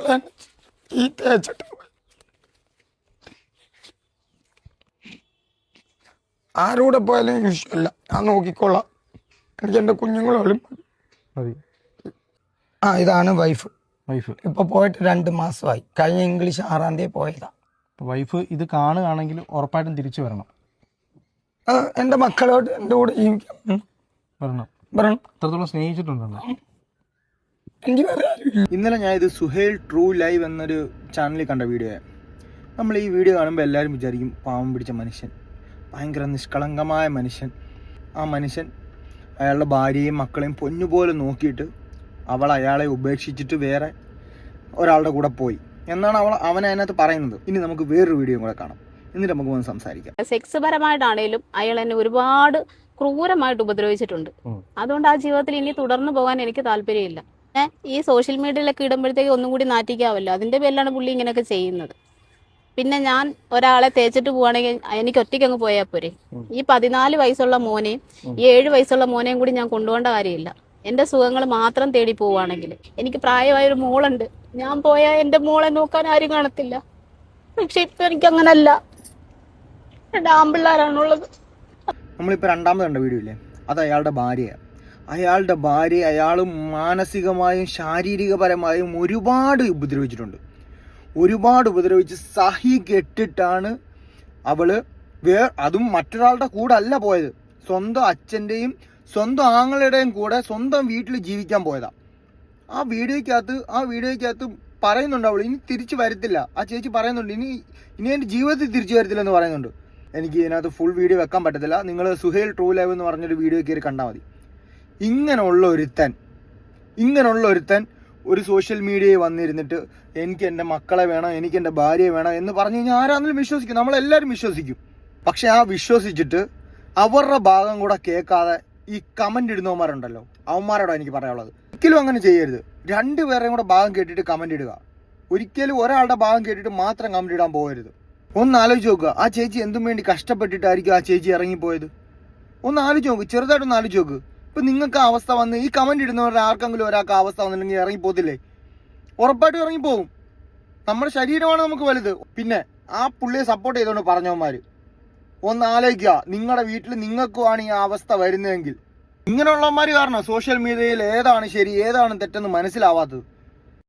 അവളെ ഈ തേച്ചിട്ട് പോയി. ആരൂടെ പോയാലും എനിക്ക് ഇഷ്ടമില്ല, ഞാൻ നോക്കിക്കൊള്ളാം, എനിക്ക് എൻ്റെ കുഞ്ഞുങ്ങളോടും മതി. ഇതാണ് വൈഫ്. വൈഫ് ഇപ്പൊ പോയിട്ട് 2 മാസമായി. കഴിഞ്ഞ ഇംഗ്ലീഷ് 6-ാം തീയതി പോയതാ. വൈഫ് ഇത് കാണുകയാണെങ്കിൽ ഉറപ്പായിട്ടും തിരിച്ചു വരണം. എൻ്റെ മക്കളോട് എൻ്റെ കൂടെ ജീവിക്കാം വരണം. വരണം. അത്രത്തോളം സ്നേഹിച്ചിട്ടുണ്ടല്ലോ. എനിക്ക് വേറെ ആരുമില്ല. ഇന്നലെ ഞാൻ ഇത് സുഹേൽ ട്രൂ ലൈവ് എന്നൊരു ചാനലിൽ കണ്ട വീഡിയോയാണ്. നമ്മൾ ഈ വീഡിയോ കാണുമ്പോൾ എല്ലാവരും വിചാരിക്കും പാവം പിടിച്ച മനുഷ്യൻ, ഭയങ്കര നിഷ്കളങ്കമായ മനുഷ്യൻ. ആ മനുഷ്യൻ അയാളുടെ ഭാര്യയും മക്കളെയും പൊന്നുപോലെ നോക്കിയിട്ട് അവൾ അയാളെ ഉപേക്ഷിച്ചിട്ട് വേറെ ഒരാളുടെ കൂടെ പോയി എന്നാണ് അവൻ അതിനകത്ത് പറയുന്നത്. ഇനി നമുക്ക് വേറൊരു വീഡിയോ കൂടെ കാണാം, എന്നിട്ട് നമുക്ക് വന്ന് സംസാരിക്കാം. സെക്സ് പരമായിട്ടാണേലും അയാൾ എന്നെ ഒരുപാട് ക്രൂരമായിട്ട് ഉപദ്രവിച്ചിട്ടുണ്ട്. അതുകൊണ്ട് ആ ജീവിതത്തിൽ ഇനി തുടർന്നു പോകാൻ എനിക്ക് താല്പര്യമില്ല. ഈ സോഷ്യൽ മീഡിയയിലൊക്കെ ഇടുമ്പോഴത്തേക്ക് ഒന്നും കൂടി നാറ്റിക്കാവല്ലോ, അതിന്റെ പേരിലാണ് പുള്ളി ഇങ്ങനെയൊക്കെ ചെയ്യുന്നത്. പിന്നെ ഞാൻ ഒരാളെ തേച്ചിട്ട് പോവാണെങ്കിൽ എനിക്ക് ഒറ്റയ്ക്ക് അങ്ങ് പോയാൽ പോരെ. ഈ 14 വയസ്സുള്ള മോനെയും ഈ 7 വയസ്സുള്ള മോനെയും കൂടി ഞാൻ കൊണ്ടുപോകേണ്ട കാര്യമില്ല. എന്റെ സുഖങ്ങൾ മാത്രം തേടി പോവുകയാണെങ്കിൽ. എനിക്ക് പ്രായമായൊരു മോളുണ്ട്, ഞാൻ പോയാൽ എന്റെ മോളെ നോക്കാൻ ആരും കാണത്തില്ല. പക്ഷെ ഇപ്പൊ എനിക്ക് അങ്ങനല്ല, 2 ആൺപിള്ളേരാണുള്ളത്. നമ്മളിപ്പോൾ രണ്ടാമത് കണ്ട വീഡിയോ ഇല്ലേ, അത് അയാളുടെ ഭാര്യയാണ്. അയാളുടെ ഭാര്യ അയാൾ മാനസികമായും ശാരീരികപരമായും ഒരുപാട് ഉപദ്രവിച്ചിട്ടുണ്ട്. ഒരുപാട് ഉപദ്രവിച്ച് സഹി കെട്ടിട്ടാണ് അവള് അതും മറ്റൊരാളുടെ കൂടെ അല്ല പോയത്, സ്വന്തം അച്ഛൻ്റെയും സ്വന്തം ആങ്ങളുടെയും കൂടെ സ്വന്തം വീട്ടിൽ ജീവിക്കാൻ പോയതാ. ആ വീഡിയോയ്ക്കകത്ത് പറയുന്നുണ്ട് അവൾ ഇനി തിരിച്ചു വരത്തില്ല. ആ ചേച്ചി പറയുന്നുണ്ട് ഇനി എൻ്റെ ജീവിതത്തിൽ തിരിച്ചു വരത്തില്ല എന്ന് പറയുന്നുണ്ട്. എനിക്ക് ഇതിനകത്ത് ഫുൾ വീഡിയോ വെക്കാൻ പറ്റത്തില്ല, നിങ്ങൾ സുഹേൽ ട്രൂ ലൈവ് എന്ന് പറഞ്ഞൊരു വീഡിയോ കയറി കണ്ടാൽ മതി. ഇങ്ങനെയുള്ള ഒരുത്തൻ ഒരു സോഷ്യൽ മീഡിയയിൽ വന്നിരുന്നിട്ട് എനിക്ക് എൻ്റെ മക്കളെ വേണം, എനിക്ക് എൻ്റെ ഭാര്യയെ വേണം എന്ന് പറഞ്ഞു കഴിഞ്ഞാൽ ആരാണെങ്കിലും വിശ്വസിക്കും, നമ്മളെല്ലാവരും വിശ്വസിക്കും. പക്ഷെ ആ വിശ്വസിച്ചിട്ട് അവരുടെ ഭാഗം കൂടെ കേൾക്കാതെ ഈ കമൻ്റ് ഇടുന്നവന്മാരുണ്ടല്ലോ, അവന്മാരോടാണ് എനിക്ക് പറയാനുള്ളത്. ഒരിക്കലും അങ്ങനെ ചെയ്യരുത്. 2 പേരുടെയും കൂടെ ഭാഗം കേട്ടിട്ട് കമൻ്റ് ഇടുക. ഒരിക്കലും ഒരാളുടെ ഭാഗം കേട്ടിട്ട് മാത്രം കമൻ്റ് ഇടാൻ പോകരുത്. ഒന്ന് ആലോചിച്ച് നോക്കുക, ആ ചേച്ചി എന്തും വേണ്ടി കഷ്ടപ്പെട്ടിട്ടായിരിക്കും ആ ചേച്ചി ഇറങ്ങിപ്പോയത്. ഒന്ന് ആലോചിച്ച് നോക്ക്, ചെറുതായിട്ടൊന്ന് ആലോചിച്ച് നോക്ക്. ഇപ്പം നിങ്ങൾക്ക് ആ അവസ്ഥ വന്ന് ഈ കമൻ്റ് ഇടുന്നവരുടെ ആർക്കെങ്കിലും ഒരാൾക്ക് ആ അവസ്ഥ വന്നിട്ടുണ്ടെങ്കിൽ ഇറങ്ങിപ്പോത്തില്ലേ? ഉറപ്പായിട്ടും ഇറങ്ങിപ്പോകും. നമ്മുടെ ശരീരമാണ് നമുക്ക് വലുത്. പിന്നെ ആ പുള്ളിയെ സപ്പോർട്ട് ചെയ്തുകൊണ്ട് പറഞ്ഞവന്മാർ ഒന്ന് ആലോചിക്കുക, നിങ്ങളുടെ വീട്ടിൽ നിങ്ങൾക്കുമാണ് ഈ അവസ്ഥ വരുന്നതെങ്കിൽ. ഇങ്ങനെയുള്ളവന്മാർ കാരണം സോഷ്യൽ മീഡിയയിൽ ഏതാണ് ശരി ഏതാണ് തെറ്റെന്ന് മനസ്സിലാവാത്തത്.